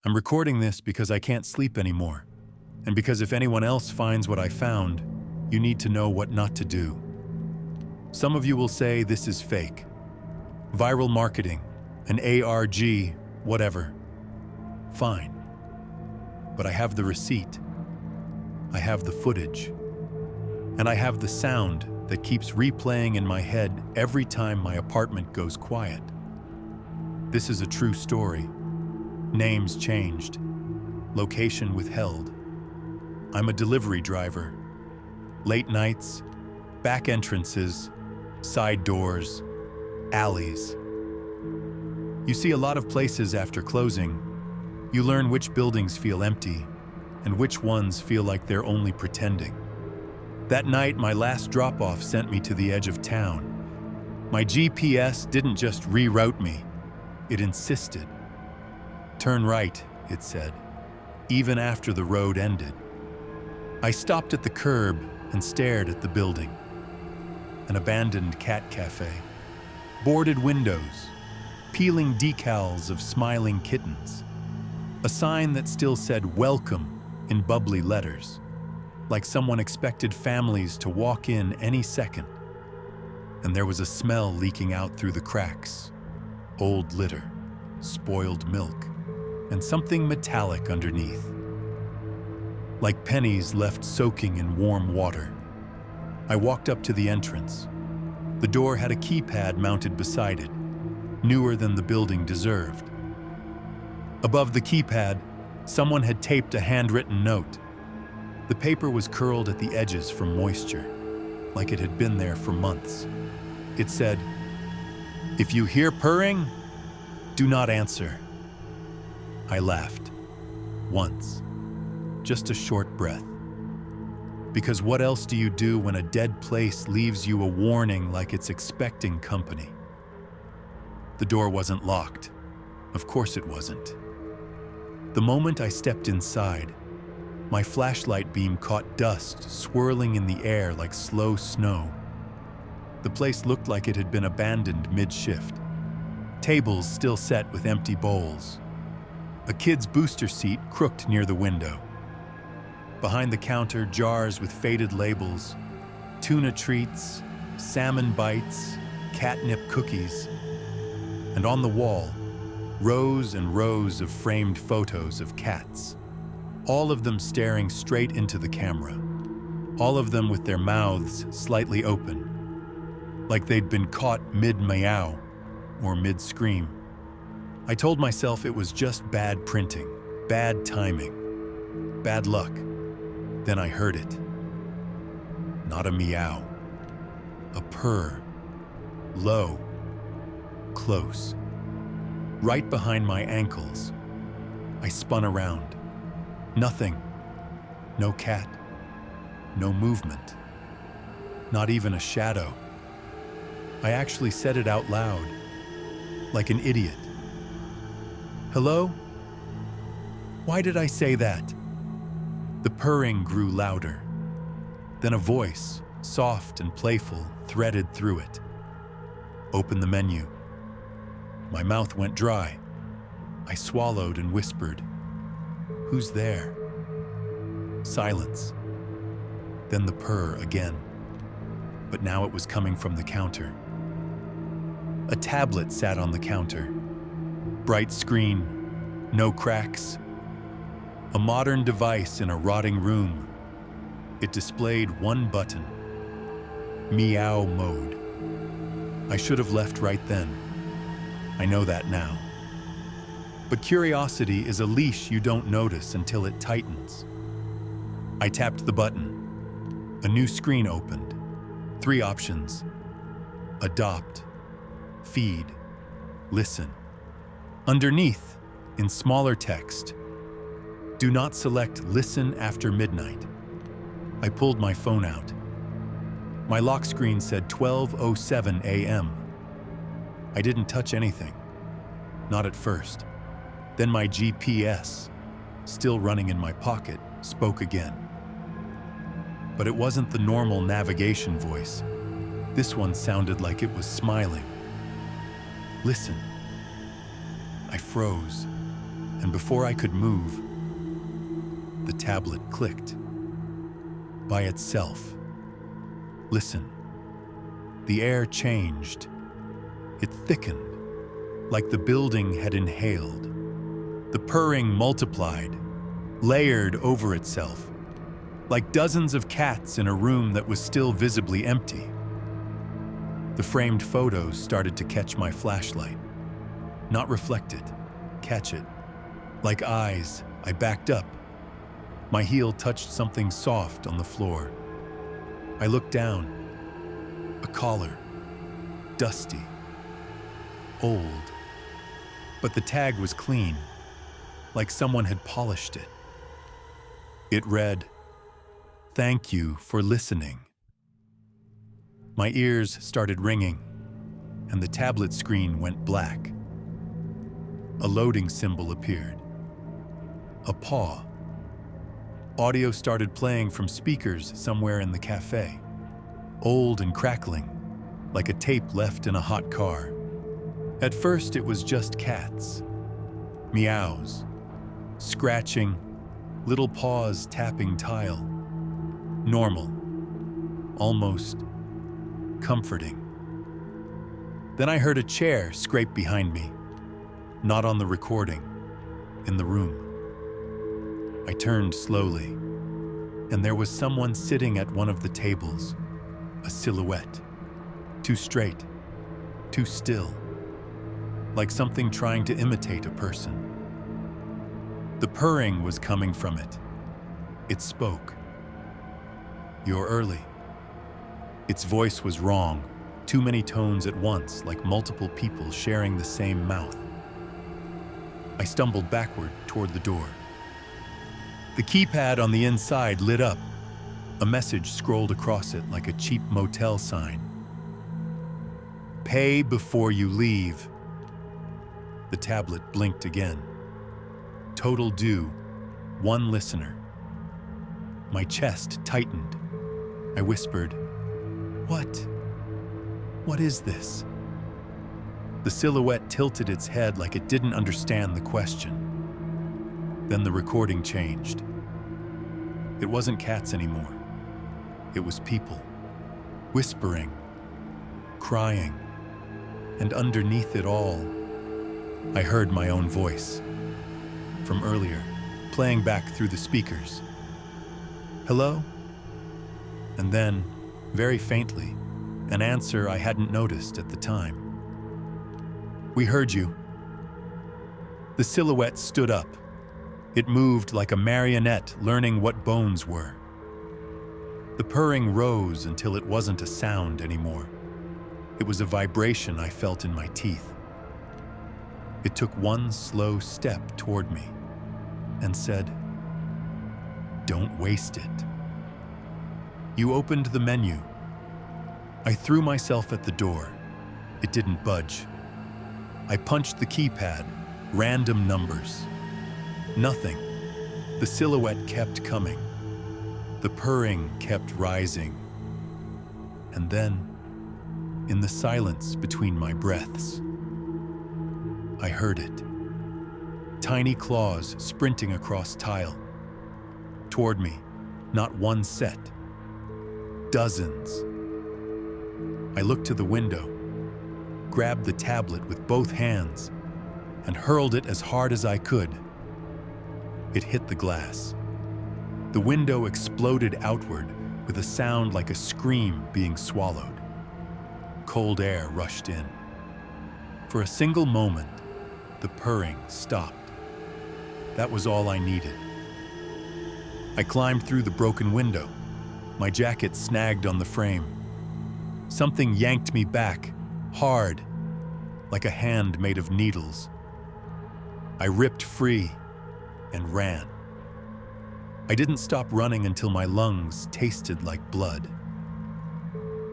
I'm recording this because I can't sleep anymore, and because if anyone else finds what I found, you need to know what not to do. Some of you will say this is fake. Viral marketing, an ARG, whatever. Fine. But I have the receipt. I have the footage. And I have the sound that keeps replaying in my head every time my apartment goes quiet. This is a true story. Names changed. Location withheld. I'm a delivery driver. Late nights, back entrances, side doors, alleys. You see a lot of places after closing. You learn which buildings feel empty and which ones feel like they're only pretending. That night, my last drop-off sent me to the edge of town. My GPS didn't just reroute me, it insisted. Turn right, it said, even after the road ended. I stopped at the curb and stared at the building. An abandoned cat cafe. Boarded windows, peeling decals of smiling kittens. A sign that still said "Welcome" in bubbly letters, like someone expected families to walk in any second. And there was a smell leaking out through the cracks. Old litter, spoiled milk, and something metallic underneath. Like pennies left soaking in warm water. I walked up to the entrance. The door had a keypad mounted beside it, newer than the building deserved. Above the keypad, someone had taped a handwritten note. The paper was curled at the edges from moisture, like it had been there for months. It said, "If you hear purring, do not answer." I laughed. Once. Just a short breath. Because what else do you do when a dead place leaves you a warning like it's expecting company? The door wasn't locked. Of course it wasn't. The moment I stepped inside, my flashlight beam caught dust swirling in the air like slow snow. The place looked like it had been abandoned mid-shift. Tables still set with empty bowls. A kid's booster seat crooked near the window. Behind the counter, jars with faded labels, tuna treats, salmon bites, catnip cookies. And on the wall, rows and rows of framed photos of cats, all of them staring straight into the camera, all of them with their mouths slightly open, like they'd been caught mid-MEOW or mid-scream. I told myself it was just bad printing, bad timing, bad luck. Then I heard it. Not a meow, a purr, low, close, right behind my ankles. I spun around. Nothing. No cat. No movement. Not even a shadow. I actually said it out loud, like an idiot. Hello? Why did I say that? The purring grew louder. Then a voice, soft and playful, threaded through it. Open the menu. My mouth went dry. I swallowed and whispered, "Who's there?" Silence. Then the purr again. But now it was coming from the counter. A tablet sat on the counter. Bright screen, no cracks. A modern device in a rotting room. It displayed one button. MEOW mode. I should have left right then. I know that now. But curiosity is a leash you don't notice until it tightens. I tapped the button. A new screen opened. 3 options. Adopt. Feed. Listen. Underneath, in smaller text, do not select listen after midnight. I pulled my phone out. My lock screen said 12:07 a.m. I didn't touch anything. Not at first. Then my GPS, still running in my pocket, spoke again. But it wasn't the normal navigation voice. This one sounded like it was smiling. Listen. I froze. and before I could move, the tablet clicked. By itself. Listen. The air changed. It thickened, like the building had inhaled. The purring multiplied, layered over itself, like dozens of cats in a room that was still visibly empty. The framed photos started to catch my flashlight. Not reflect it, catch it. Like eyes, I backed up. My heel touched something soft on the floor. I looked down. A collar. Dusty. Old. But the tag was clean, like someone had polished it. It read, "Thank you for listening." My ears started ringing, and the tablet screen went black. A loading symbol appeared. A paw. Audio started playing from speakers somewhere in the cafe, old and crackling, like a tape left in a hot car. At first, it was just cats. Meows, scratching, little paws tapping tile. Normal, almost comforting. Then I heard a chair scrape behind me, not on the recording, in the room. I turned slowly, and there was someone sitting at one of the tables, a silhouette, too straight, too still, like something trying to imitate a person. The purring was coming from it. It spoke. "You're early." Its voice was wrong, too many tones at once, like multiple people sharing the same mouth. I stumbled backward toward the door. The keypad on the inside lit up. A message scrolled across it like a cheap motel sign. "Pay before you leave." The tablet blinked again. "Total due, 1 listener." My chest tightened. I whispered, What is this?" The silhouette tilted its head like it didn't understand the question. Then the recording changed. It wasn't cats anymore. It was people, whispering, crying, and underneath it all, I heard my own voice, from earlier, playing back through the speakers. "Hello?" And then, very faintly, an answer I hadn't noticed at the time. "We heard you." The silhouette stood up. It moved like a marionette learning what bones were. The purring rose until it wasn't a sound anymore. It was a vibration I felt in my teeth. It took one slow step toward me and said, "Don't waste it." "You opened the menu." I threw myself at the door. It didn't budge. I punched the keypad, random numbers. Nothing. The silhouette kept coming. The purring kept rising. And then, in the silence between my breaths, I heard it. Tiny claws sprinting across tile. Toward me, not one set. Dozens. I looked to the window, grabbed the tablet with both hands, and hurled it as hard as I could. It hit the glass. The window exploded outward with a sound like a scream being swallowed. Cold air rushed in. For a single moment, the purring stopped. That was all I needed. I climbed through the broken window. My jacket snagged on the frame. Something yanked me back, hard, like a hand made of needles. I ripped free and ran. I didn't stop running until my lungs tasted like blood.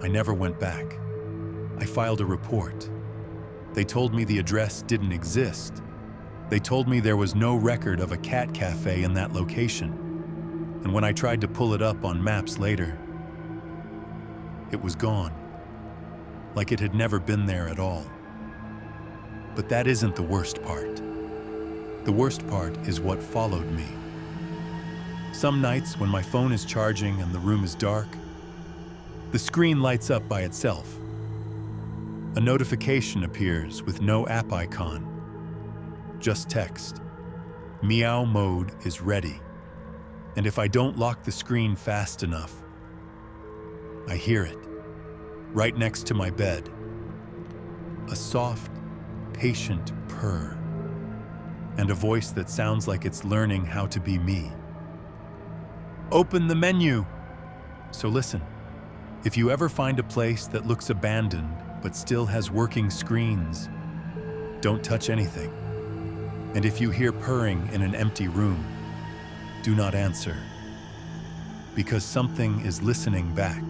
I never went back. I filed a report. They told me the address didn't exist. They told me there was no record of a cat cafe in that location. And when I tried to pull it up on maps later, it was gone, like it had never been there at all. But that isn't the worst part. The worst part is what followed me. Some nights when my phone is charging and the room is dark, the screen lights up by itself. A notification appears with no app icon, just text. MEOW mode is ready. And if I don't lock the screen fast enough, I hear it, right next to my bed. A soft, patient purr, and a voice that sounds like it's learning how to be me. Open the menu! So listen, if you ever find a place that looks abandoned but still has working screens, don't touch anything. And if you hear purring in an empty room, do not answer, because something is listening back.